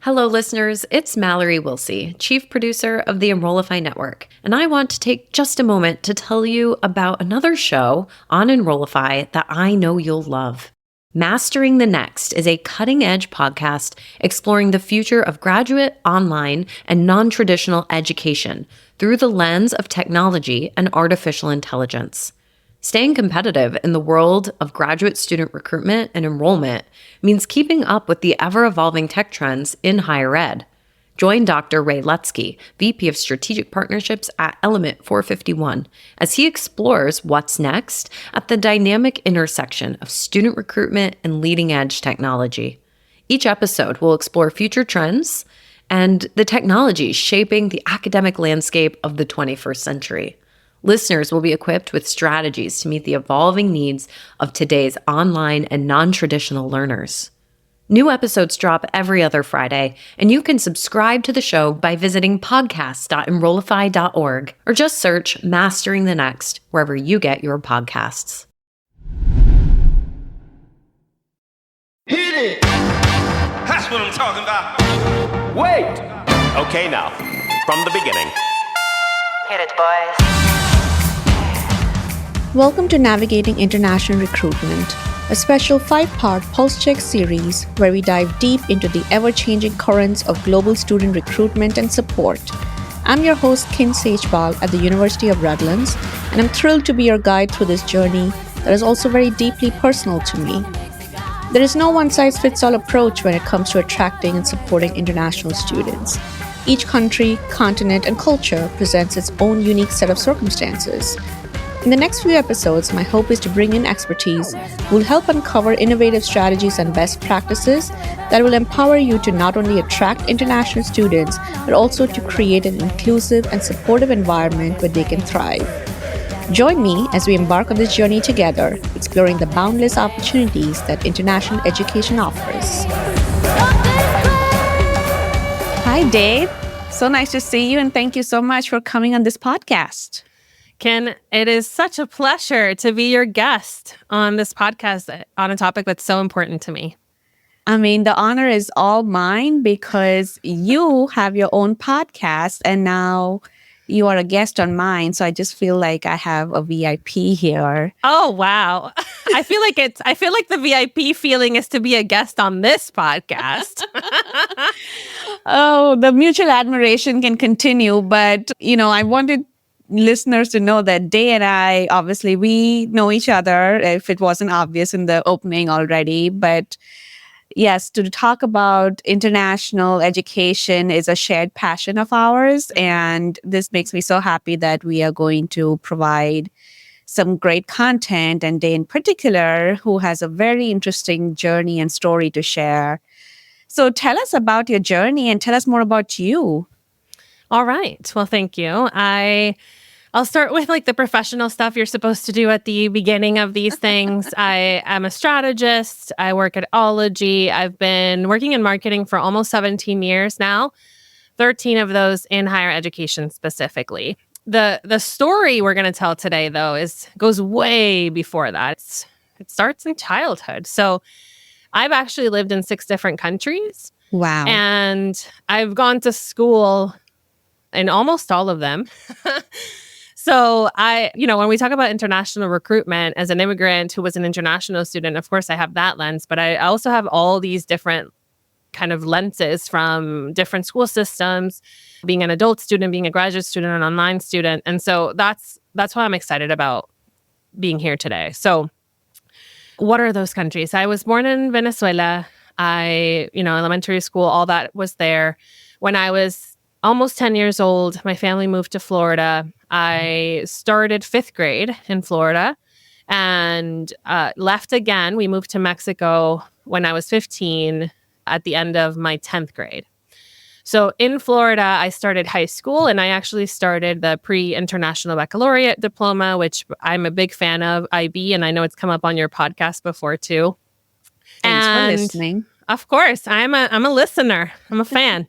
Hello, listeners. It's Mallory Wilsey, Chief Producer of the Enrollify Network, and I want to take just a moment to tell you about another show on Enrollify that I know you'll love. Mastering the Next is a cutting-edge podcast exploring the future of graduate, online, and non-traditional education through the lens of technology and artificial intelligence. Staying competitive in the world of graduate student recruitment and enrollment means keeping up with the ever-evolving tech trends in higher ed. Join Dr. Ray Lutsky, VP of Strategic Partnerships at Element 451, as he explores what's next at the dynamic intersection of student recruitment and leading-edge technology. Each episode will explore future trends and the technologies shaping the academic landscape of the 21st century. Listeners will be equipped with strategies to meet the evolving needs of today's online and non-traditional learners. New episodes drop every other Friday, and you can subscribe to the show by visiting podcast.enrollify.org or just search Mastering the Next wherever you get your podcasts. Hit it! That's what I'm talking about. Wait! Okay, now, from the beginning. Hit it, boys. Welcome to Navigating International Recruitment, a special 5-part Pulse Check series where we dive deep into the ever-changing currents of global student recruitment and support. I'm your host, Kin Sejpal at the University of Redlands, and I'm thrilled to be your guide through this journey that is also very deeply personal to me. There is no one-size-fits-all approach when it comes to attracting and supporting international students. Each country, continent, and culture presents its own unique set of circumstances. In the next few episodes, my hope is to bring in expertise who will help uncover innovative strategies and best practices that will empower you to not only attract international students, but also to create an inclusive and supportive environment where they can thrive. Join me as we embark on this journey together, exploring the boundless opportunities that international education offers. Hi, Dave. So nice to see you, and thank you so much for coming on this podcast. Ken, it is such a pleasure to be your guest on this podcast on a topic that's so important to me. I mean, the honor is all mine because you have your own podcast and now you are a guest on mine. So I just feel like I have a VIP here. Oh, wow. I feel like the VIP feeling is to be a guest on this podcast. Oh, the mutual admiration can continue. But, I wanted listeners to know that Day and I, obviously, we know each other, if it wasn't obvious in the opening already. But yes, to talk about international education is a shared passion of ours. And this makes me so happy that we are going to provide some great content, and Day in particular, who has a very interesting journey and story to share. So tell us about your journey and tell us more about you. All right. Well, thank you. I'll start with the professional stuff you're supposed to do at the beginning of these things. I am a strategist. I work at Ology. I've been working in marketing for almost 17 years now, 13 of those in higher education specifically. The story we're going to tell today, though, goes way before that. It starts in childhood. So I've actually lived in 6 different countries. Wow. And I've gone to school in almost all of them. So when we talk about international recruitment as an immigrant who was an international student, of course I have that lens, but I also have all these different kind of lenses from different school systems, being an adult student, being a graduate student, an online student. And so that's why I'm excited about being here today. So what are those countries? I was born in Venezuela. Elementary school, all that was there. When I was almost 10 years old, my family moved to Florida. I started 5th grade in Florida and left again. We moved to Mexico when I was 15 at the end of my 10th grade. So in Florida, I started high school, and I actually started the pre-international baccalaureate diploma, which I'm a big fan of, IB, and I know it's come up on your podcast before too. Thanks for listening. Of course, I'm a listener. I'm a fan.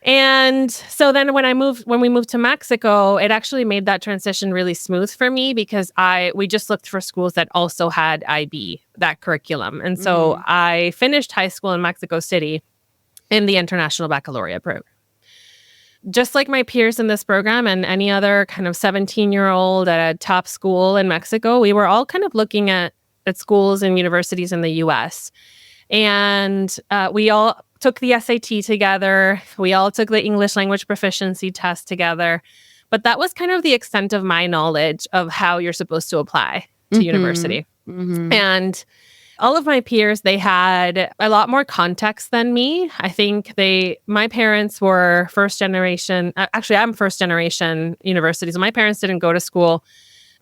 And so then when we moved to Mexico, it actually made that transition really smooth for me because we just looked for schools that also had IB, that curriculum. And so I finished high school in Mexico City in the International Baccalaureate program. Just like my peers in this program and any other kind of 17-year-old at a top school in Mexico, we were all kind of looking at schools and universities in the US. And we all took the SAT together. We all took the English language proficiency test together. But that was kind of the extent of my knowledge of how you're supposed to apply to university. And all of my peers, they had a lot more context than me. I think my parents were first generation. Actually, I'm first generation university. So my parents didn't go to school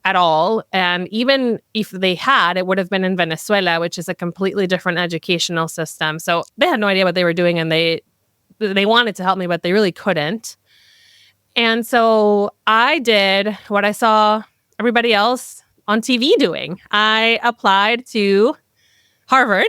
at all. And even if they had, it would have been in Venezuela, which is a completely different educational system. So they had no idea what they were doing, and they wanted to help me, but they really couldn't. And so I did what I saw everybody else on TV doing. I applied to Harvard.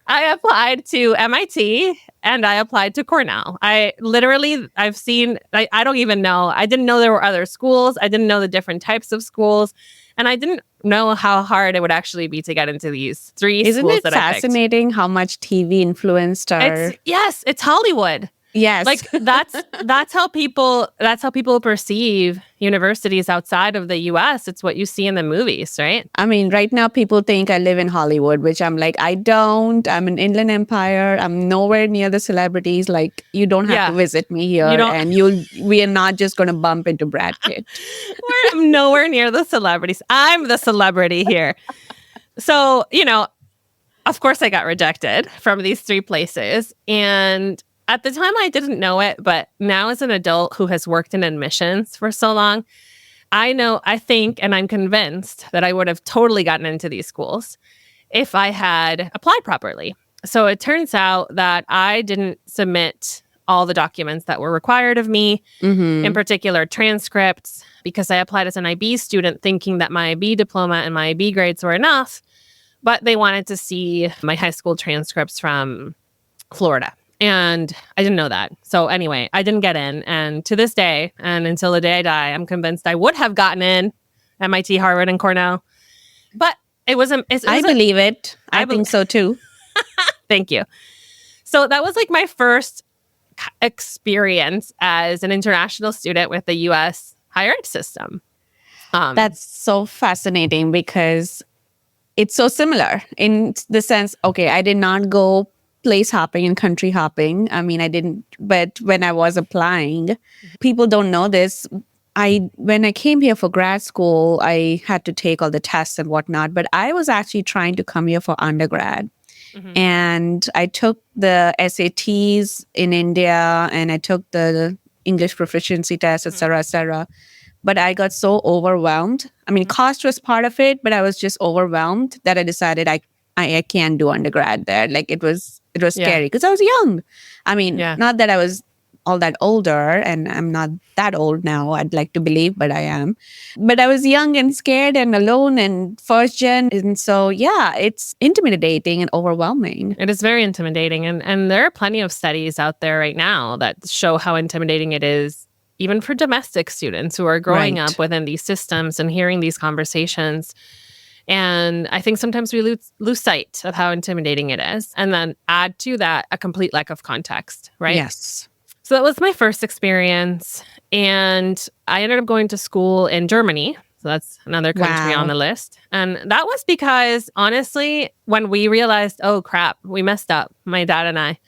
I applied to MIT, and I applied to Cornell. I don't even know. I didn't know there were other schools. I didn't know the different types of schools. And I didn't know how hard it would actually be to get into these three schools that I picked. Isn't it fascinating how much TV influenced our... It's Hollywood. Yes. Like that's how people perceive universities outside of the US. It's what you see in the movies, right? I mean, right now people think I live in Hollywood, which I'm like, I don't. I'm in Inland Empire. I'm nowhere near the celebrities. Like, you don't have to visit me here, and we are not just going to bump into Brad Pitt. I'm nowhere near the celebrities. I'm the celebrity here. So, of course I got rejected from these three places. And at the time, I didn't know it, but now as an adult who has worked in admissions for so long, I think, and I'm convinced that I would have totally gotten into these schools if I had applied properly. So it turns out that I didn't submit all the documents that were required of me, in particular transcripts, because I applied as an IB student thinking that my IB diploma and my IB grades were enough, but they wanted to see my high school transcripts from Florida. And I didn't know that. So anyway, I didn't get in. And to this day, and until the day I die, I'm convinced I would have gotten in MIT, Harvard, and Cornell. But it wasn't... I believe it. I think so too. Thank you. So that was like my first experience as an international student with the U.S. higher ed system. That's so fascinating because it's so similar in the sense, okay, I did not go place hopping and country hopping. I mean, I didn't, but when I was applying, people don't know this. When I came here for grad school, I had to take all the tests and whatnot, but I was actually trying to come here for undergrad. And I took the SATs in India, and I took the English proficiency test, et cetera, but I got so overwhelmed. I mean, cost was part of it, but I was just overwhelmed that I decided I can't do undergrad there. Like, it was scary because I was young. I mean, not that I was all that older, and I'm not that old now, I'd like to believe, but I am. But I was young and scared and alone and first gen. And so, it's intimidating and overwhelming. It is very intimidating. And there are plenty of studies out there right now that show how intimidating it is, even for domestic students who are growing up within these systems and hearing these conversations. And I think sometimes we lose sight of how intimidating it is. And then add to that a complete lack of context, right? Yes. So that was my first experience. And I ended up going to school in Germany. So that's another country on the list. And that was because, honestly, when we realized, oh, crap, we messed up, my dad and I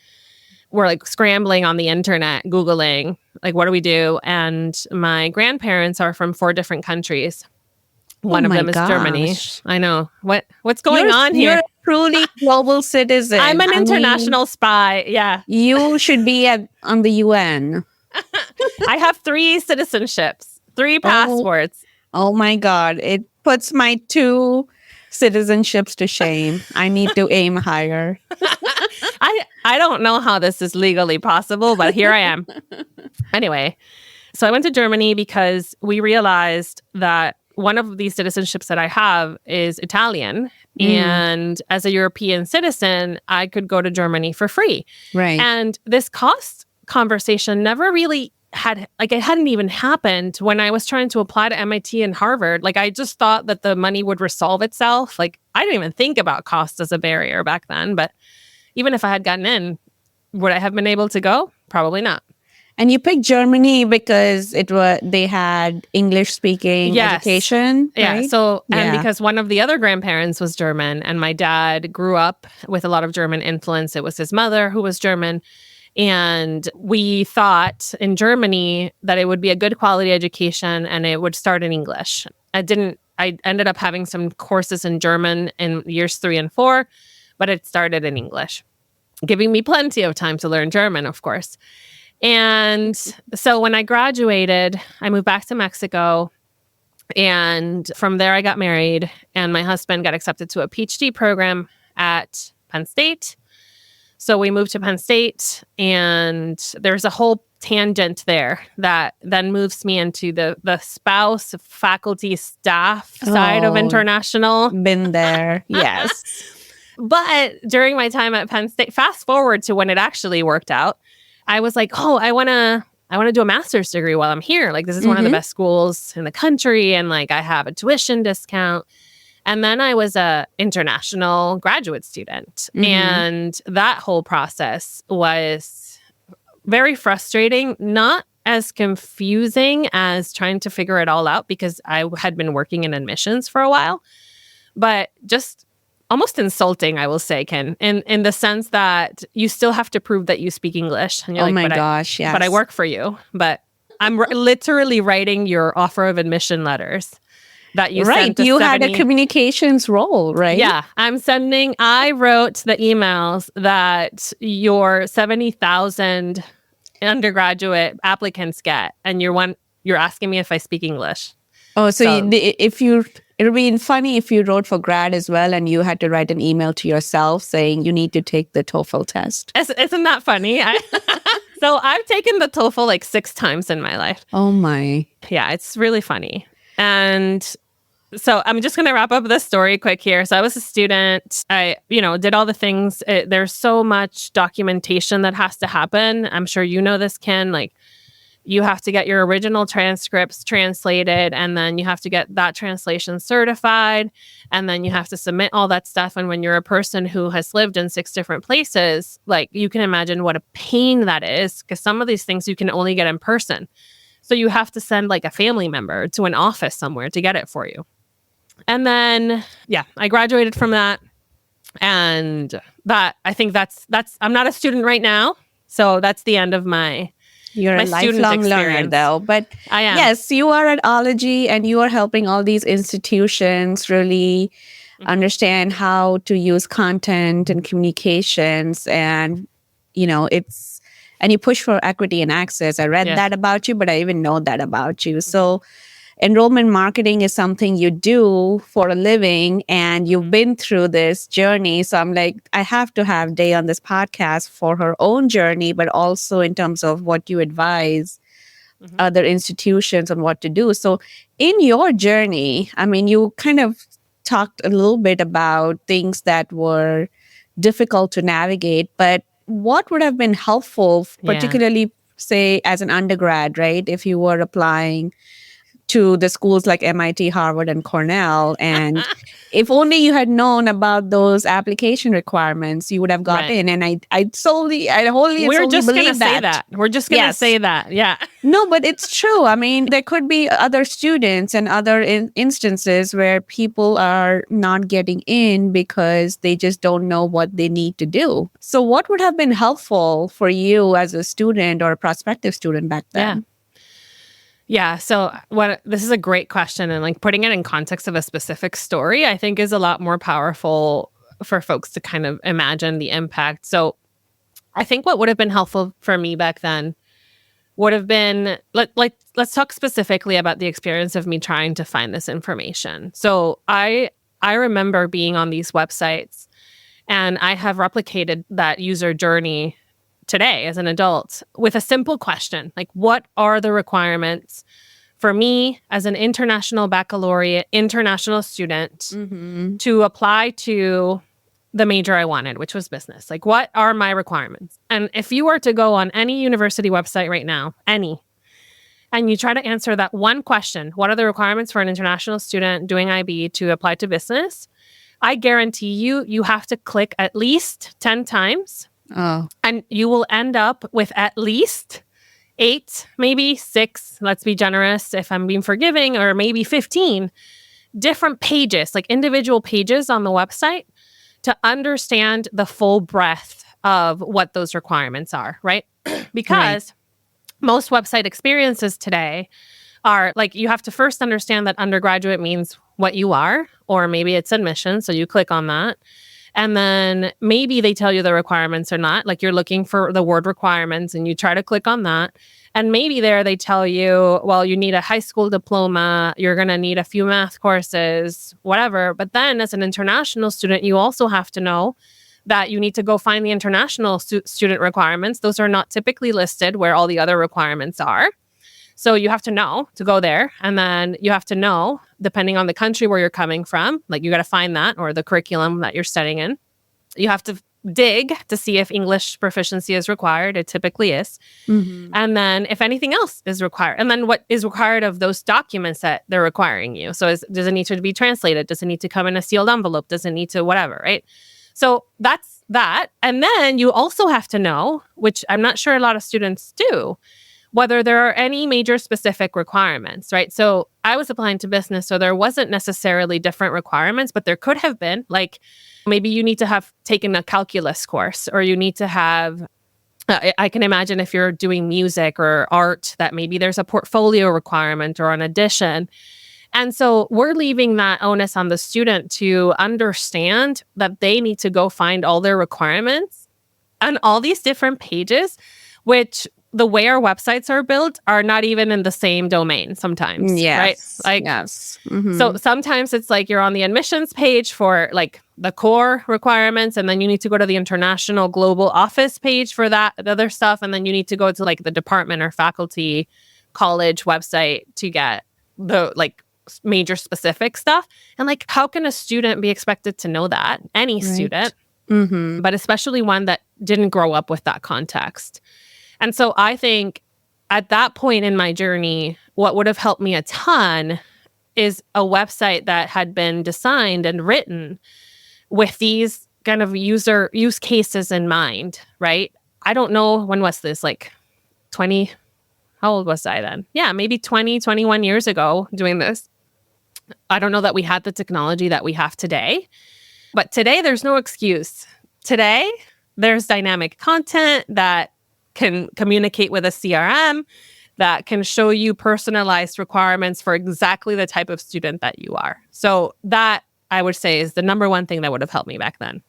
were like scrambling on the internet, Googling, like, what do we do? And my grandparents are from 4 different countries. One of them is Germany. I know. What's going on here? You're a truly global citizen. I'm an international spy. Yeah. You should be on the UN. I have 3 citizenships, 3 passports. Oh my God. It puts my 2 citizenships to shame. I need to aim higher. I don't know how this is legally possible, but here I am. Anyway, so I went to Germany because we realized that one of these citizenships that I have is Italian. And as a European citizen, I could go to Germany for free. Right. And this cost conversation never really it hadn't even happened when I was trying to apply to MIT and Harvard. Like, I just thought that the money would resolve itself. Like, I didn't even think about cost as a barrier back then, but even if I had gotten in, would I have been able to go? Probably not. And you picked Germany because they had English speaking education, Yeah. right? So, and because one of the other grandparents was German and my dad grew up with a lot of German influence. It was his mother who was German. And we thought in Germany that it would be a good quality education and it would start in English. I ended up having some courses in German in years 3 and 4, but it started in English, giving me plenty of time to learn German, of course. And so when I graduated, I moved back to Mexico. And from there, I got married. And my husband got accepted to a PhD program at Penn State. So we moved to Penn State. And there's a whole tangent there that then moves me into the spouse, faculty, staff side of international. Been there. Yes. But during my time at Penn State, fast forward to when it actually worked out, I was like, oh, I want to do a master's degree while I'm here. Like, this is one of the best schools in the country. And like, I have a tuition discount. And then I was a international graduate student. And that whole process was very frustrating, not as confusing as trying to figure it all out because I had been working in admissions for a while, but just almost insulting, I will say, Ken, in the sense that you still have to prove that you speak English. And you're Gosh, yes. But I work for you. But I'm literally writing your offer of admission letters that you sent to you 70... had a communications role, right? Yeah. I wrote the emails that your 70,000 undergraduate applicants get. And you're asking me if I speak English. Oh, so it would be funny if you wrote for grad as well and you had to write an email to yourself saying you need to take the TOEFL test. Isn't that funny? So I've taken the TOEFL like 6 times in my life. Oh my. Yeah, it's really funny. And so I'm just going to wrap up this story quick here. So I was a student. I, did all the things. There's so much documentation that has to happen. I'm sure you know this, Ken. Like, you have to get your original transcripts translated, and then you have to get that translation certified, and then you have to submit all that stuff. And when you're a person who has lived in 6 different places, like, you can imagine what a pain that is, because some of these things you can only get in person. So you have to send like a family member to an office somewhere to get it for you. And then, I graduated from that. And I think that's I'm not a student right now. So that's the end of my You're a lifelong learner, though. But I am. Yes, you are at Ology and you are helping all these institutions really understand how to use content and communications. And, and you push for equity and access. I read that about you, but I even know that about you. So enrollment marketing is something you do for a living, and you've been through this journey. So I'm like, I have to have Day on this podcast for her own journey, but also in terms of what you advise other institutions on what to do. So in your journey, I mean, you kind of talked a little bit about things that were difficult to navigate, but what would have been helpful, particularly, say, as an undergrad, right? If you were applying to the schools like MIT, Harvard, and Cornell. And if only you had known about those application requirements, you would have got in. And I wholly believe that. We're just going to say that. Yeah. No, but it's true. I mean, there could be other students and other instances where people are not getting in because they just don't know what they need to do. So what would have been helpful for you as a student or a prospective student back then? Yeah. So this is a great question. And like putting it in context of a specific story, I think is a lot more powerful for folks to kind of imagine the impact. So I think what would have been helpful for me back then would have been, let's talk specifically about the experience of me trying to find this information. So I remember being on these websites, and I have replicated that user journey today as an adult with a simple question, like, what are the requirements for me as an international baccalaureate, international student to apply to the major I wanted, which was business? Like, what are my requirements? And if you were to go on any university website right now, and you try to answer that one question, what are the requirements for an international student doing IB to apply to business? I guarantee you have to click at least 10 times. Oh, And you will end up with at least 8, maybe 6, let's be generous if I'm being forgiving, or maybe 15 different pages, like individual pages on the website to understand the full breadth of what those requirements are, right? Because most website experiences today are like, you have to first understand that undergraduate means what you are, or maybe it's admission. So you click on that. And then maybe they tell you the requirements or not. Like you're looking for the word requirements and you try to click on that. And maybe there they tell you, well, you need a high school diploma, you're going to need a few math courses, whatever. But then as an international student, you also have to know that you need to go find the international student requirements. Those are not typically listed where all the other requirements are. So you have to know to go there. And then you have to know, depending on the country where you're coming from, like you got to find that, or the curriculum that you're studying in. You have to dig to see if English proficiency is required. It typically is. And then if anything else is required. And then what is required of those documents that they're requiring you. So does it need to be translated? Does it need to come in a sealed envelope? Does it need to whatever, right? So that's that. And then you also have to know, which I'm not sure a lot of students do, whether there are any major specific requirements, right? So I was applying to business, so there wasn't necessarily different requirements, but there could have been. Like maybe you need to have taken a calculus course, or you need to have, I can imagine if you're doing music or art, that maybe there's a portfolio requirement or an addition. And so we're leaving that onus on the student to understand that they need to go find all their requirements on all these different pages, which the way our websites are built are not even in the same domain sometimes, right? Like, yes. So sometimes it's like you're on the admissions page for like the core requirements, and then you need to go to the international global office page for that, the other stuff, and then you need to go to like the department or faculty college website to get the like major specific stuff. And like, how can a student be expected to know that? Any student, but especially one that didn't grow up with that context. And so I think at that point in my journey, what would have helped me a ton is a website that had been designed and written with these kind of use cases in mind, right? I don't know, when was this, like 20, how old was I then? Yeah, maybe 20, 21 years ago doing this. I don't know that we had the technology that we have today, but today there's no excuse. Today, there's dynamic content that can communicate with a CRM, that can show you personalized requirements for exactly the type of student that you are. So that, I would say, is the number one thing that would have helped me back then.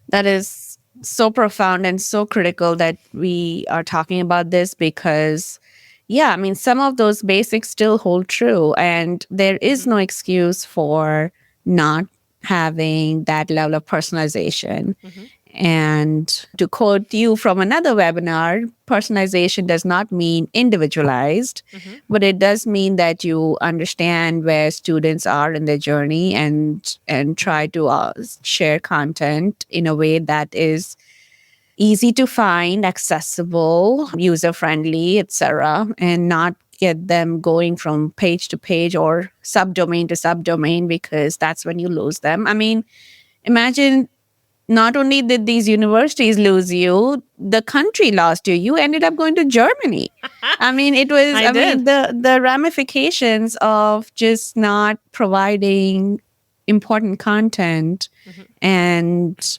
That is so profound and so critical that we are talking about this, because, yeah, I mean, some of those basics still hold true, and there is no excuse for not having that level of personalization. And to quote you from another webinar, personalization does not mean individualized, but it does mean that you understand where students are in their journey and try to share content in a way that is easy to find, accessible, user-friendly, etc., and not get them going from page to page or subdomain to subdomain, because that's when you lose them. I mean, imagine, not only did these universities lose you, the country lost you. You ended up going to Germany. I mean, it was, I mean, the ramifications of just not providing important content and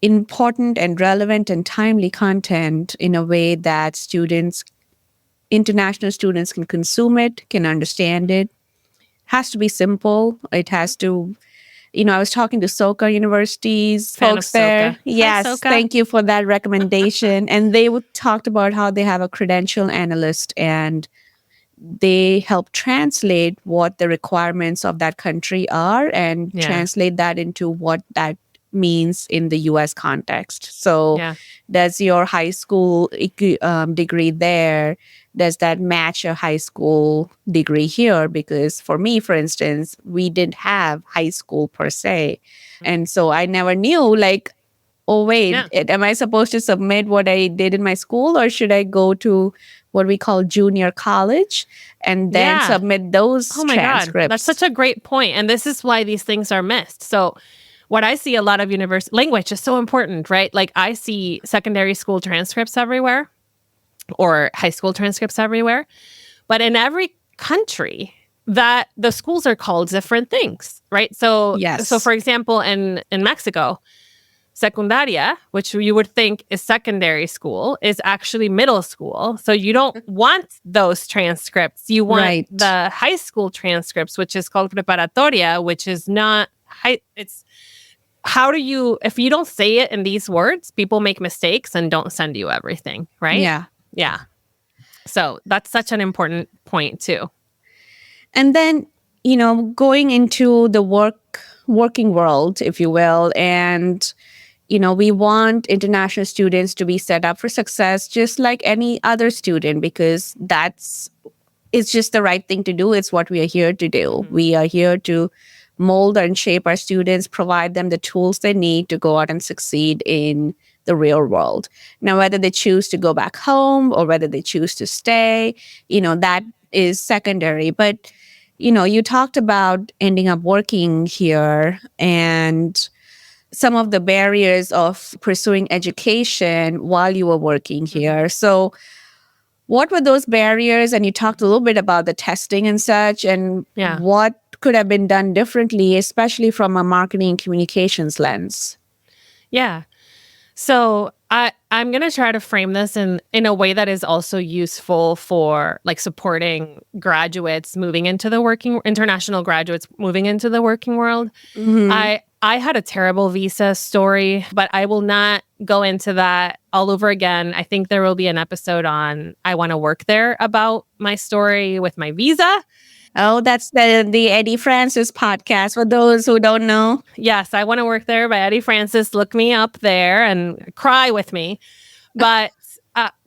important and relevant and timely content in a way that students, international students, can consume it, can understand it. Has to be simple. It has to, I was talking to Soka University's folks there. Soka. Yes, Hi, Soka. thank you for that recommendation. And they talked about how they have a credential analyst, and they help translate what the requirements of that country are and translate that into what that means in the US context. So does your high school degree there, does that match a high school degree here? Because for me, for instance, we didn't have high school per se. And so I never knew, like, oh, wait, Yeah. am I supposed to submit what I did in my school, or should I go to what we call junior college and then Yeah. submit those Oh my God. transcripts? That's such a great point. And this is why these things are missed. So what I see a lot of language is so important, right? Like I see secondary school transcripts everywhere or high school transcripts everywhere. But in every country, that the schools are called different things, right? So, Yes. so for example, in Mexico, secundaria, which you would think is secondary school, is actually middle school. So you don't want those transcripts. You want Right. the high school transcripts, which is called preparatoria, which is not high. It's how do you, if you don't say it in these words, people make mistakes and don't send you everything, right? Yeah. Yeah. So that's such an important point too. And then, going into the working world, if you will, and we want international students to be set up for success just like any other student, because it's just the right thing to do. It's what we are here to do. Mm-hmm. We are here to mold and shape our students, provide them the tools they need to go out and succeed in the real world. Now, whether they choose to go back home or whether they choose to stay, that is secondary. But, you talked about ending up working here and some of the barriers of pursuing education while you were working here. So what were those barriers? And you talked a little bit about the testing and such, and Yeah. what could have been done differently, especially from a marketing and communications lens. Yeah. So I'm going to try to frame this in a way that is also useful for like supporting graduates moving into the international graduates moving into the working world. Mm-hmm. I had a terrible visa story, but I will not go into that all over again. I think there will be an episode on I Want to Work There about my story with my visa. Oh, that's the Eddie Francis podcast for those who don't know. Yes, I Want to Work There by Eddie Francis. Look me up there and cry with me. But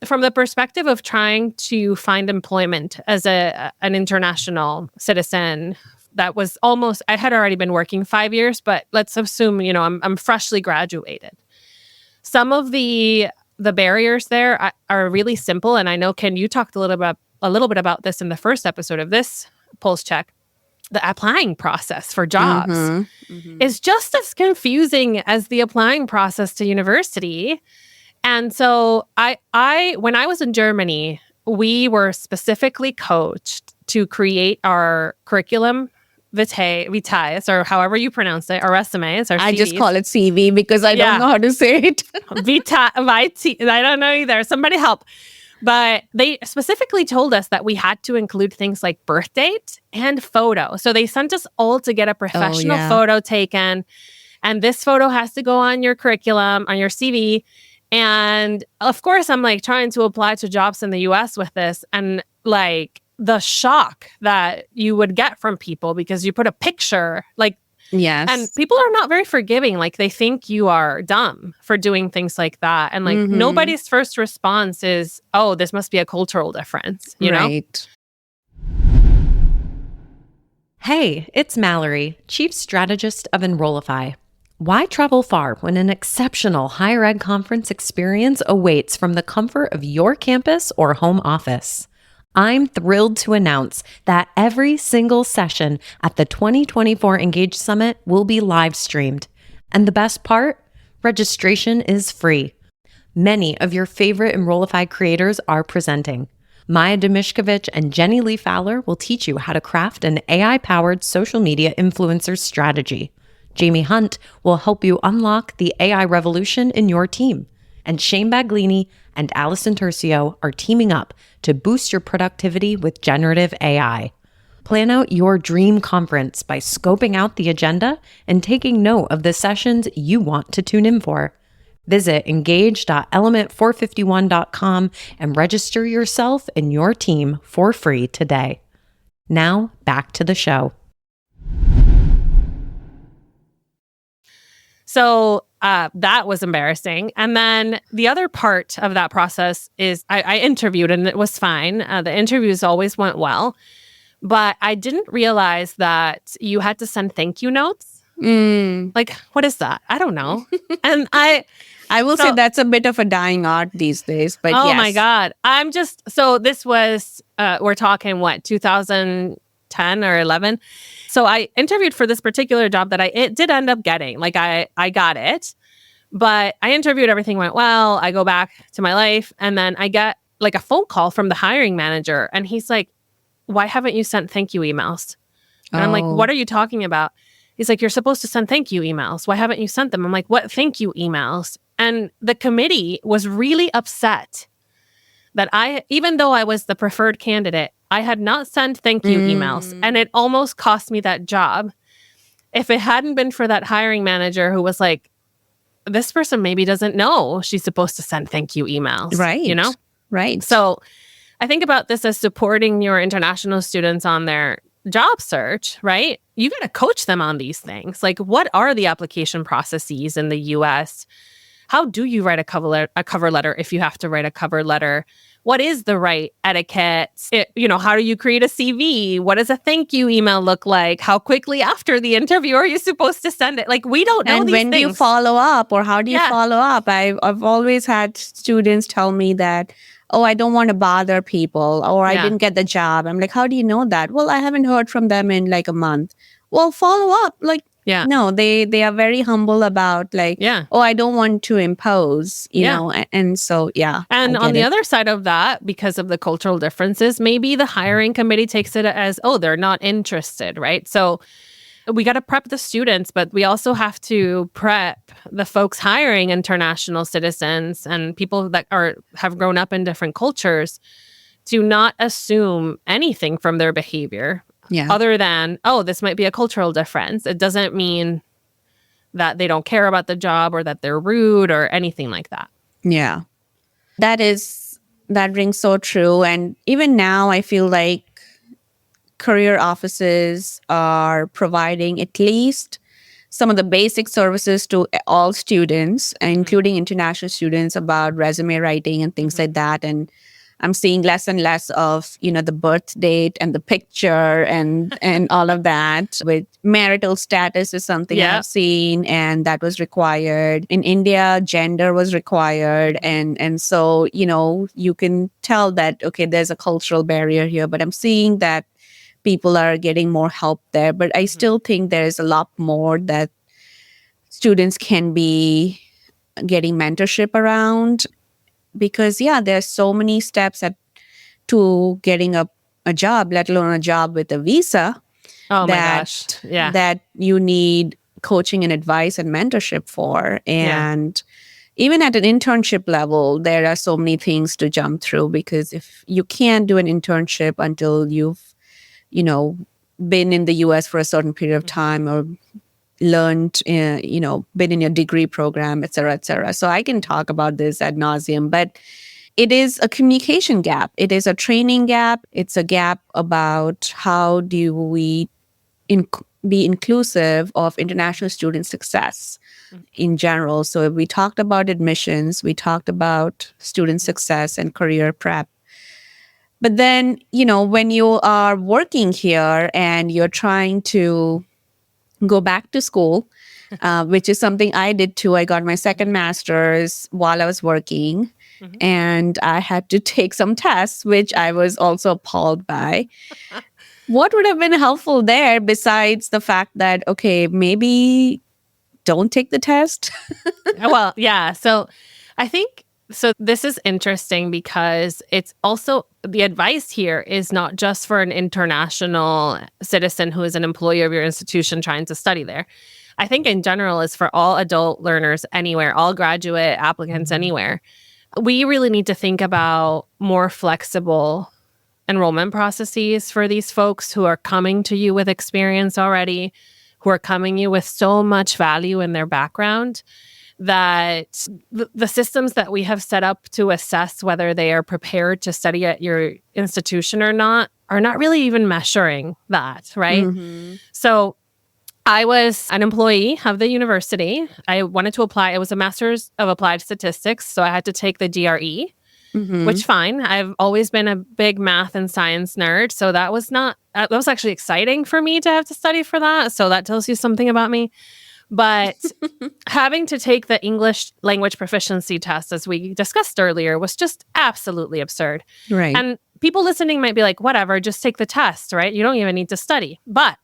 from the perspective of trying to find employment as an international citizen, that was almost, I had already been working 5 years, but let's assume, I'm freshly graduated. Some of the barriers there are really simple. And I know, Ken, you talked a little bit about this in the first episode of this Pulse Check. The applying process for jobs is just as confusing as the applying process to university. And so when I was in Germany, we were specifically coached to create our curriculum vitae, or however you pronounce it, our resumes, our CVs. I just call it CV because I don't know how to say it. I don't know either. Somebody help. But they specifically told us that we had to include things like birth date and photo. So they sent us all to get a professional photo taken. And this photo has to go on your curriculum, on your CV. And of course, I'm like trying to apply to jobs in the US with this. And like the shock that you would get from people because you put a picture, like, yes. And people are not very forgiving. Like they think you are dumb for doing things like that. And like nobody's first response is, oh, this must be a cultural difference, you know? Hey, it's Mallory, Chief Strategist of Enrollify. Why travel far when an exceptional higher ed conference experience awaits from the comfort of your campus or home office? I'm thrilled to announce that every single session at the 2024 Engage Summit will be live streamed. And the best part? Registration is free. Many of your favorite Enrollify creators are presenting. Maya Demishkovich and Jenny Lee Fowler will teach you how to craft an AI-powered social media influencer strategy. Jamie Hunt will help you unlock the AI revolution in your team. And Shane Baglini and Allison Tercio are teaming up to boost your productivity with generative AI. Plan out your dream conference by scoping out the agenda and taking note of the sessions you want to tune in for. Visit engage.element451.com and register yourself and your team for free today. Now, back to the show. So that was embarrassing. And then the other part of that process is I interviewed and it was fine. The interviews always went well. But I didn't realize that you had to send thank you notes Like, what is that? I don't know. And I will say So- that's a bit of a dying art these days, but oh yes. my God. So this was, we're talking what, 2010 or 11? So I interviewed for this particular job that it did end up getting. Like I got it, but I interviewed, everything went well. I go back to my life, and then I get like a phone call from the hiring manager, and he's like, why haven't you sent thank you emails? And I'm like, Oh. what are you talking about? He's like, you're supposed to send thank you emails. Why haven't you sent them? I'm like, what thank you emails? And the committee was really upset that even though I was the preferred candidate, I had not sent thank you emails. And it almost cost me that job. If it hadn't been for that hiring manager who was like, this person maybe doesn't know she's supposed to send thank you emails. Right. You know? Right. So I think about this as supporting your international students on their job search, right? You got to coach them on these things. Like, what are the application processes in the US? How do you write a cover letter if you have to write a cover letter? What is the right etiquette? How do you create a CV? What does a thank you email look like? How quickly after the interview are you supposed to send it? Like, we don't know and these when things. do you follow up, or how do you Yeah. follow up? I've always had students tell me that, oh, I don't want to bother people, or I Yeah. didn't get the job. I'm like, how do you know that? Well, I haven't heard from them in like a month. Well, follow up. Like, Yeah. no, they are very humble about like, Yeah. oh, I don't want to impose, you Yeah. know, and so yeah. And I on get the it. other side of that, because of the cultural differences, maybe the hiring committee takes it as, oh, they're not interested, right? So we got to prep the students, but we also have to prep the folks hiring international citizens and people that have grown up in different cultures to not assume anything from their behavior Yeah. other than, oh, this might be a cultural difference. It doesn't mean that they don't care about the job or that they're rude or anything like that. Yeah. That rings so true. And even now, I feel like career offices are providing at least some of the basic services to all students, including international students, about resume writing and things like that. And I'm seeing less and less of, the birth date and the picture and all of that. With marital status is something Yeah. I've seen, and that was required. In India, gender was required. And so, you can tell that, okay, there's a cultural barrier here, but I'm seeing that people are getting more help there. But I still think there's a lot more that students can be getting mentorship around, because there's so many steps to getting a job, let alone a job with a visa. Oh my that, gosh. Yeah. that you need coaching and advice and mentorship for. And even at an internship level, there are so many things to jump through, because if you can't do an internship until you've been in the US for a certain period of time, or learned, been in your degree program, et cetera, et cetera. So I can talk about this ad nauseum, but it is a communication gap. It is a training gap. It's a gap about how do we be inclusive of international student success in general. So we talked about admissions, we talked about student success and career prep. But then, when you are working here and you're trying to go back to school, which is something I did too. I got my second master's while I was working, and I had to take some tests, which I was also appalled by. What would have been helpful there besides the fact that, okay, maybe don't take the test? Well, yeah. So I think, this is interesting because it's also, the advice here is not just for an international citizen who is an employee of your institution trying to study there. I think in general is for all adult learners anywhere, all graduate applicants anywhere. We really need to think about more flexible enrollment processes for these folks who are coming to you with experience already, who are coming you with so much value in their background, that the systems that we have set up to assess whether they are prepared to study at your institution or not are not really even measuring that, right? So I was an employee of the university. I wanted to apply. It was a master's of applied statistics, so I had to take the GRE. which fine. I've always been a big math and science nerd. So that was that was actually exciting for me to have to study for that. So that tells you something about me. But having to take the English language proficiency test, as we discussed earlier, was just absolutely absurd. Right. And people listening might be like, whatever, just take the test, right? You don't even need to study. But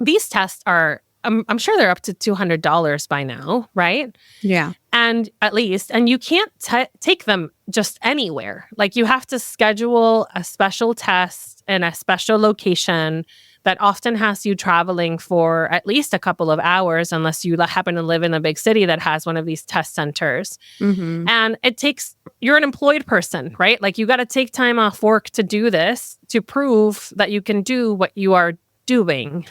these tests are, I'm sure they're up to $200 by now, right? Yeah. And at least, and you can't take them just anywhere. Like you have to schedule a special test in a special location that often has you traveling for at least a couple of hours, unless you happen to live in a big city that has one of these test centers. And you're an employed person, right? Like you got to take time off work to do this, to prove that you can do what you are doing.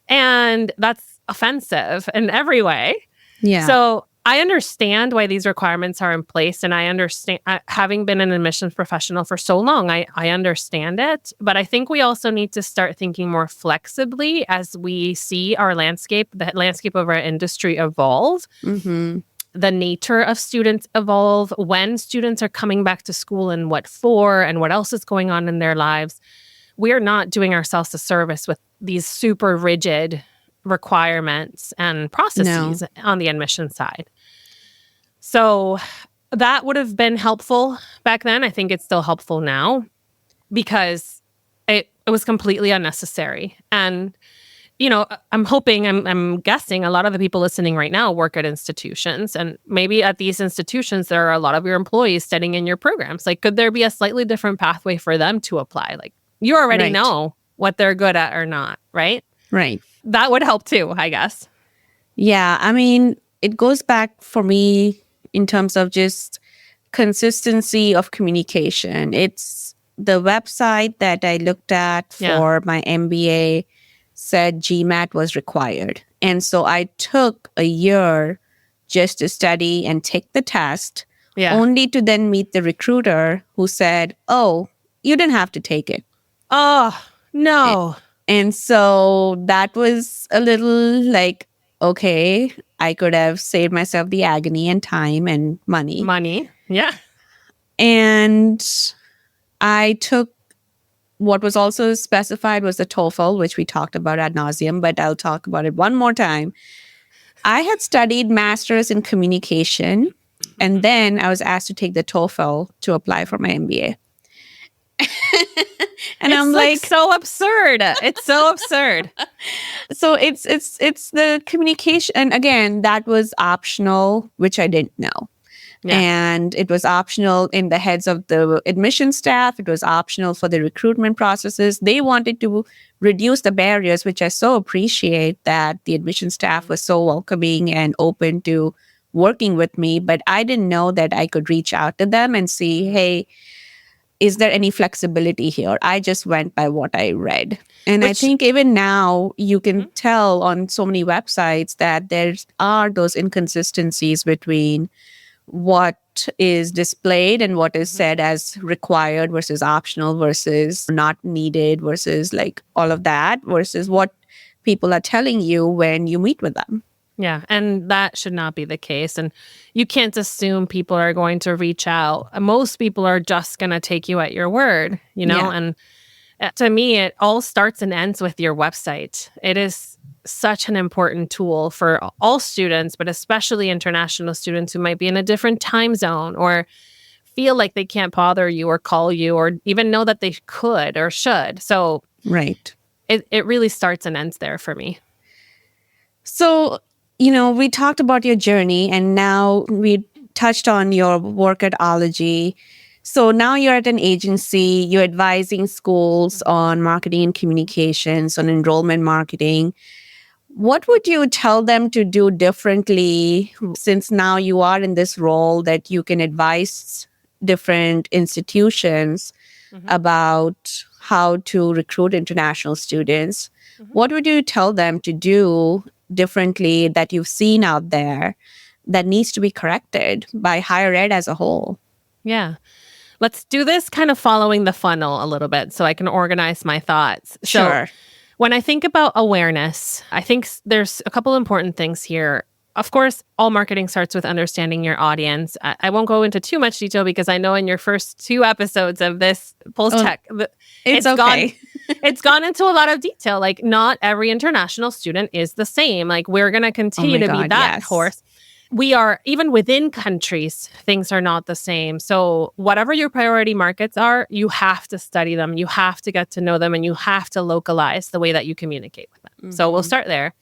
And that's offensive in every way. Yeah. So I understand why these requirements are in place. And I understand, having been an admissions professional for so long, I understand it. But I think we also need to start thinking more flexibly as we see our landscape, the landscape of our industry evolve. The nature of students evolve, when students are coming back to school and what for, and what else is going on in their lives. We are not doing ourselves a service with these super rigid requirements and processes on the admission side. So that would have been helpful back then. I think it's still helpful now because it was completely unnecessary. And, you know, I'm guessing a lot of the people listening right now work at institutions, and maybe at these institutions, there are a lot of your employees studying in your programs. Like, could there be a slightly different pathway for them to apply? Like, you already know what they're good at or not, right? Right. That would help too, I guess. Yeah. I mean, it goes back for me in terms of just consistency of communication. It's the website that I looked at for my MBA said GMAT was required. And so I took a year just to study and take the test, only to then meet the recruiter who said, oh, you didn't have to take it. Oh, no. And so that was a little like, okay, I could have saved myself the agony and time and money. Yeah. And I took what was also specified was the TOEFL, which we talked about ad nauseum, but I'll talk about it one more time. I had studied master's in communication, and then I was asked to take the TOEFL to apply for my MBA. And it's I'm like so absurd. It's so absurd. So it's the communication. And again, that was optional, which I didn't know. Yeah. And it was optional in the heads of the admission staff. It was optional for the recruitment processes. They wanted to reduce the barriers, which I so appreciate that the admission staff was so welcoming and open to working with me. But I didn't know that I could reach out to them and see, hey, is there any flexibility here? I just went by what I read. And I think even now you can tell on so many websites that there are those inconsistencies between what is displayed and what is said as required versus optional versus not needed versus like all of that versus what people are telling you when you meet with them. Yeah, and that should not be the case. And you can't assume people are going to reach out. Most people are just going to take you at your word, you know? And to me, it all starts and ends with your website. It is such an important tool for all students, but especially international students who might be in a different time zone or feel like they can't bother you or call you or even know that they could or should. So it really starts and ends there for me. So, you know, we talked about your journey and now we touched on your work at Ology. So now you're at an agency, you're advising schools on marketing and communications, on enrollment marketing. What would you tell them to do differently since now you are in this role that you can advise different institutions about how to recruit international students? What would you tell them to do differently that you've seen out there that needs to be corrected by higher ed as a whole? Yeah. Let's do this kind of following the funnel a little bit so I can organize my thoughts. Sure. So when I think about awareness, I think there's a couple important things here. of course, all marketing starts with understanding your audience. I won't go into too much detail because I know in your first 2 episodes of this Pulse Check, It's okay. it's gone into a lot of detail. Like, not every international student is the same. Like, we're going to continue to be that horse. We are, even within countries, things are not the same. So whatever your priority markets are, you have to study them. You have to get to know them, and you have to localize the way that you communicate with them. So we'll start there.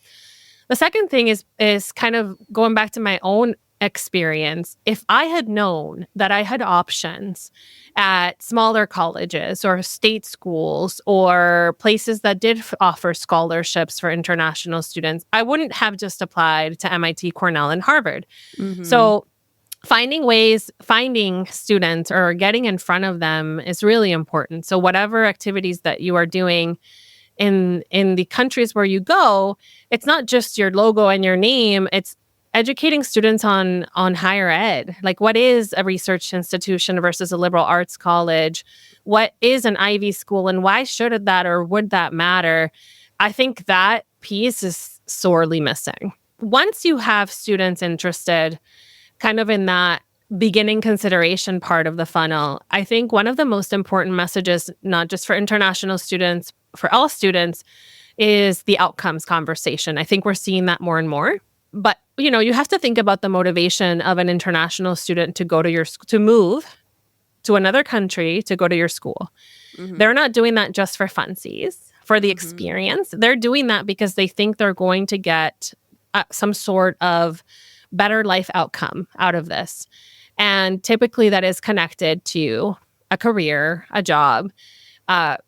The second thing is kind of going back to my own experience. If I had known that I had options at smaller colleges or state schools or places that did offer scholarships for international students, I wouldn't have just applied to MIT, Cornell, and Harvard. So finding students or getting in front of them is really important. So whatever activities that you are doing in the countries where you go, it's not just your logo and your name, it's educating students on higher ed. Like, what is a research institution versus a liberal arts college? What is an Ivy school, and why should that or would that matter? I think that piece is sorely missing. Once you have students interested kind of in that beginning consideration part of the funnel, I think one of the most important messages, not just for international students, for all students, is the outcomes conversation. I think we're seeing that more and more. But, you have to think about the motivation of an international student to go to move to another country to go to your school. They're not doing that just for funsies, for the experience. They're doing that because they think they're going to get some sort of better life outcome out of this. And typically that is connected to a career, a job.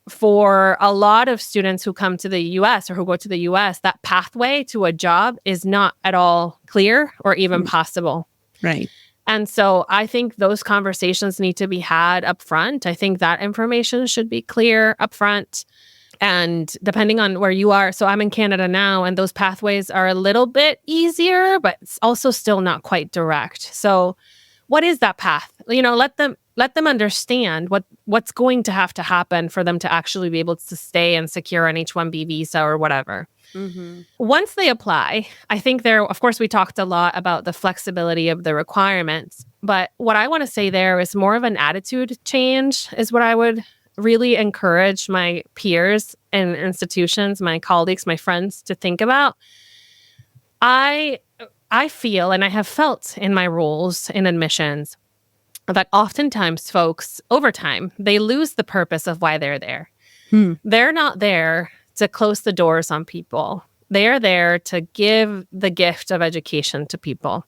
For a lot of students who come to the US or who go to the US, that pathway to a job is not at all clear or even possible. Right. And so I think those conversations need to be had up front. I think that information should be clear up front. And depending on where you are, so I'm in Canada now, and those pathways are a little bit easier, but it's also still not quite direct. So what is that path? Let them understand what's going to have to happen for them to actually be able to stay and secure an H-1B visa or whatever. Once they apply, I think of course, we talked a lot about the flexibility of the requirements, but what I want to say there is more of an attitude change is what I would really encourage my peers and institutions, my colleagues, my friends to think about. I feel, and I have felt in my roles in admissions, that oftentimes folks, over time, they lose the purpose of why they're there. They're not there to close the doors on people. They are there to give the gift of education to people.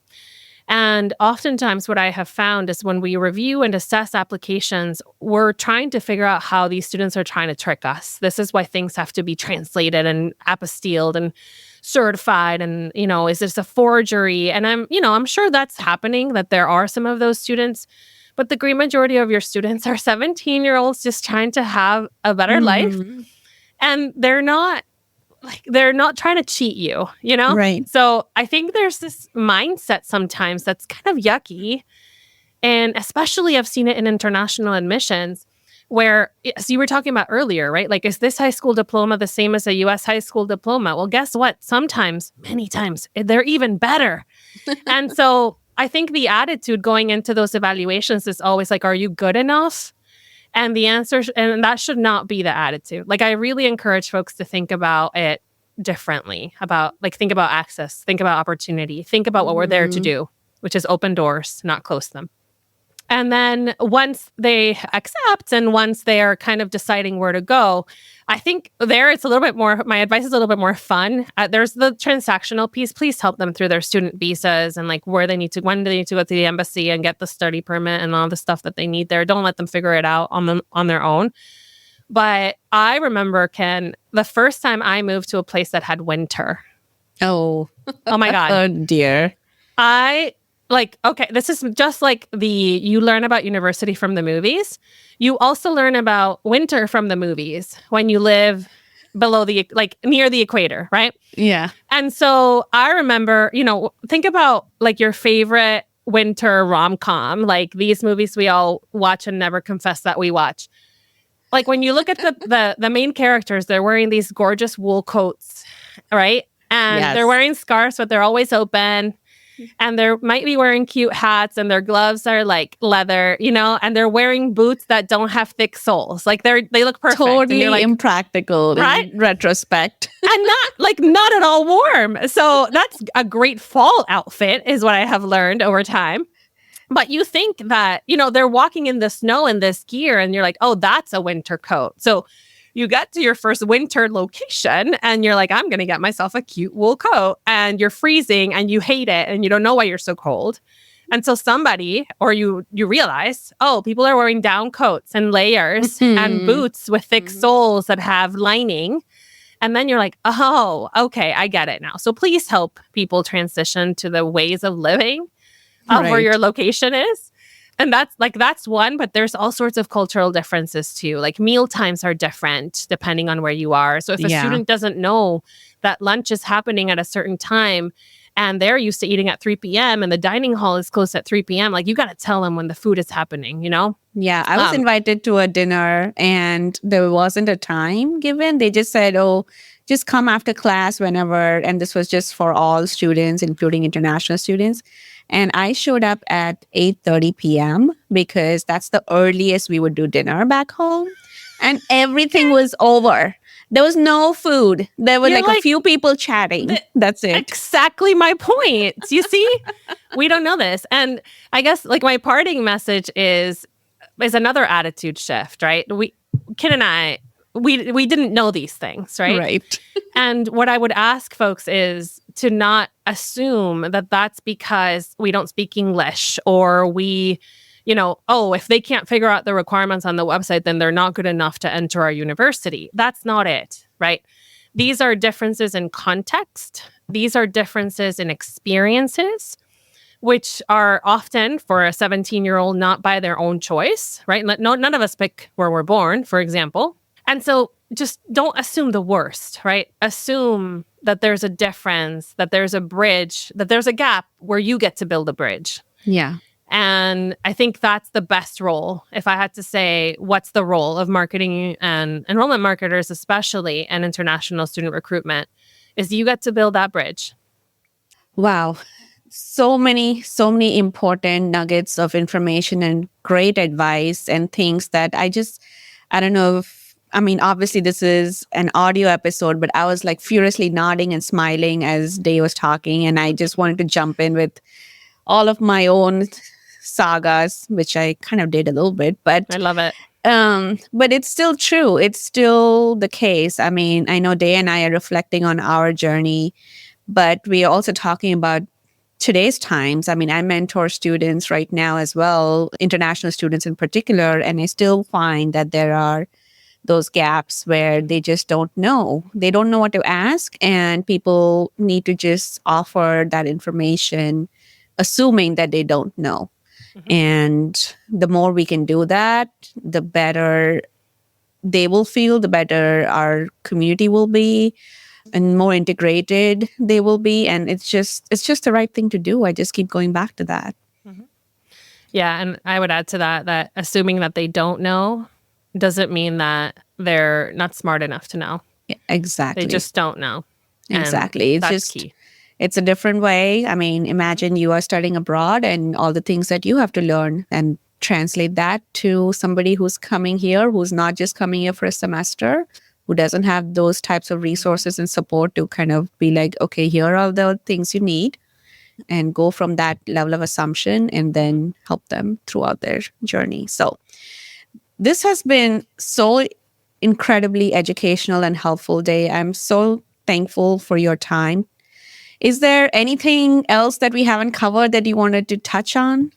And oftentimes what I have found is when we review and assess applications, we're trying to figure out how these students are trying to trick us. This is why things have to be translated and apostilled and certified. And, is this a forgery? And I'm sure that's happening, that there are some of those students. But the great majority of your students are 17-year-olds just trying to have a better life. And they're not trying to cheat you, Right. So I think there's this mindset sometimes that's kind of yucky. And especially I've seen it in international admissions where, as you were talking about earlier, right? Like, is this high school diploma the same as a US high school diploma? Well, guess what? Sometimes, many times, they're even better. And so I think the attitude going into those evaluations is always like, are you good enough? And the answer, and that should not be the attitude. Like, I really encourage folks to think about it differently, think about access, think about opportunity, think about what we're there to do, which is open doors, not close them. And then once they accept and once they are kind of deciding where to go, I think there it's a little bit more, my advice is a little bit more fun. There's the transactional piece. Please help them through their student visas and when do they need to go to the embassy and get the study permit and all the stuff that they need there. Don't let them figure it out on their own. But I remember, Ken, the first time I moved to a place that had winter. Oh my God. Oh, dear. Okay, this is just like you learn about university from the movies. You also learn about winter from the movies when you live below near the equator, right? Yeah. And so I remember, think about your favorite winter rom-com, like these movies we all watch and never confess that we watch. Like when you look at the main characters, they're wearing these gorgeous wool coats, right? And they're wearing scarves, but they're always open. And they might be wearing cute hats and their gloves are like leather, and they're wearing boots that don't have thick soles. Like they look perfect. And Totally you're like, impractical right? in retrospect. And not at all warm. So that's a great fall outfit is what I have learned over time. But you think that, they're walking in the snow in this gear and you're like, oh, that's a winter coat. So you get to your first winter location and you're like, I'm going to get myself a cute wool coat, and you're freezing and you hate it and you don't know why you're so cold. And so somebody, or you realize, oh, people are wearing down coats and layers and boots with thick soles that have lining. And then you're like, oh, okay, I get it now. So please help people transition to the ways of living of where your location is. And that's one, but there's all sorts of cultural differences too. Like meal times are different depending on where you are. So if a student doesn't know that lunch is happening at a certain time and they're used to eating at 3 p.m. and the dining hall is closed at 3 p.m., like you got to tell them when the food is happening, Yeah, I was invited to a dinner and there wasn't a time given. They just said, oh, just come after class whenever. And this was just for all students, including international students. And I showed up at 8:30 p.m. because that's the earliest we would do dinner back home. And everything was over. There was no food. There were like a few people chatting. That's it. Exactly my point. You see, we don't know this. And I guess like my parting message is another attitude shift, right? Ken and I, we didn't know these things, right? Right. And what I would ask folks is to not assume that that's because we don't speak English or we, if they can't figure out the requirements on the website, then they're not good enough to enter our university. That's not it, right? These are differences in context. These are differences in experiences, which are often for a 17-year-old not by their own choice, right? None of us pick where we're born, for example. And so just don't assume the worst, right? Assume that there's a difference, that there's a bridge, that there's a gap where you get to build a bridge. Yeah. And I think that's the best role. If I had to say, what's the role of marketing and enrollment marketers, especially, and international student recruitment, is you get to build that bridge. Wow. So many important nuggets of information and great advice and things that I don't know obviously this is an audio episode, but I was like furiously nodding and smiling as Day was talking. And I just wanted to jump in with all of my own sagas, which I kind of did a little bit, but I love it. But it's still true. It's still the case. I know Day and I are reflecting on our journey, but we are also talking about today's times. I mentor students right now as well, international students in particular, and I still find that there are those gaps where they just don't know. They don't know what to ask, and people need to just offer that information, assuming that they don't know. Mm-hmm. And the more we can do that, the better they will feel, the better our community will be, and more integrated they will be. And it's just the right thing to do. I just keep going back to that. Mm-hmm. Yeah, and I would add to that assuming that they don't know doesn't mean that they're not smart enough to know. Yeah, exactly. They just don't know. Exactly. It's just key. It's a different way. Imagine you are studying abroad and all the things that you have to learn, and translate that to somebody who's coming here, who's not just coming here for a semester, who doesn't have those types of resources and support to kind of be like, okay, here are the things you need, and go from that level of assumption and then help them throughout their journey. So this has been so incredibly educational and helpful, Day. I'm so thankful for your time. Is there anything else that we haven't covered that you wanted to touch on?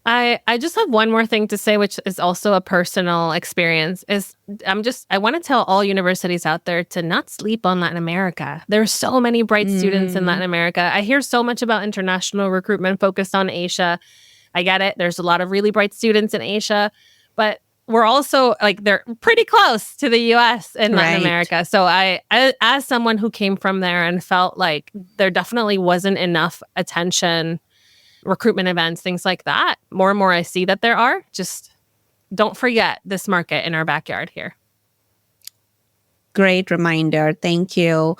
I just have one more thing to say, which is also a personal experience. I want to tell all universities out there to not sleep on Latin America. There are so many bright students in Latin America. I hear so much about international recruitment focused on Asia. I get it. There's a lot of really bright students in Asia, but we're also they're pretty close to the US and Latin America. So I, as someone who came from there and felt like there definitely wasn't enough attention, recruitment events, things like that, more and more I see that there are. Just don't forget this market in our backyard here. Great reminder. Thank you.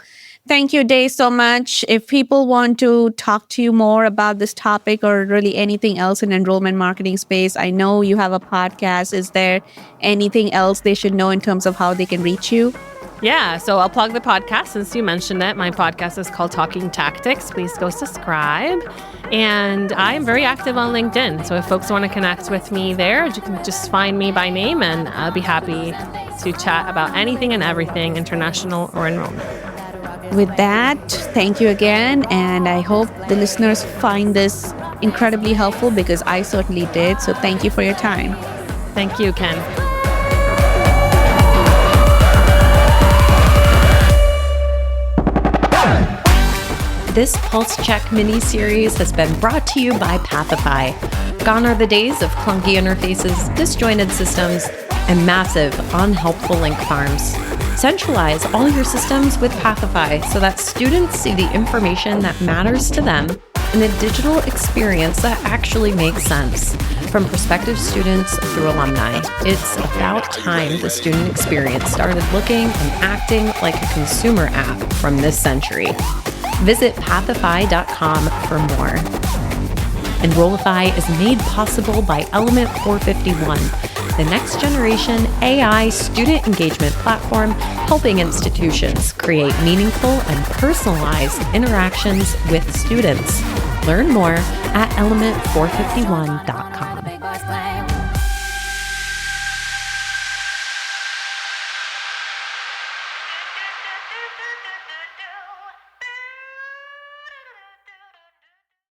Thank you, Day, so much. If people want to talk to you more about this topic or really anything else in enrollment marketing space, I know you have a podcast. Is there anything else they should know in terms of how they can reach you? Yeah, so I'll plug the podcast since you mentioned it. My podcast is called Talking Tactics. Please go subscribe. And I'm very active on LinkedIn. So if folks want to connect with me there, you can just find me by name and I'll be happy to chat about anything and everything international or enrollment. With that, thank you again. And I hope the listeners find this incredibly helpful because I certainly did. So thank you for your time. Thank you, Ken. This Pulse Check mini-series has been brought to you by Pathify. Gone are the days of clunky interfaces, disjointed systems, and massive, unhelpful link farms. Centralize all your systems with Pathify so that students see the information that matters to them in a digital experience that actually makes sense. From prospective students through alumni, it's about time the student experience started looking and acting like a consumer app from this century. Visit pathify.com for more. Enrollify is made possible by Element 451, the next generation AI student engagement platform helping institutions create meaningful and personalized interactions with students. Learn more at element451.com.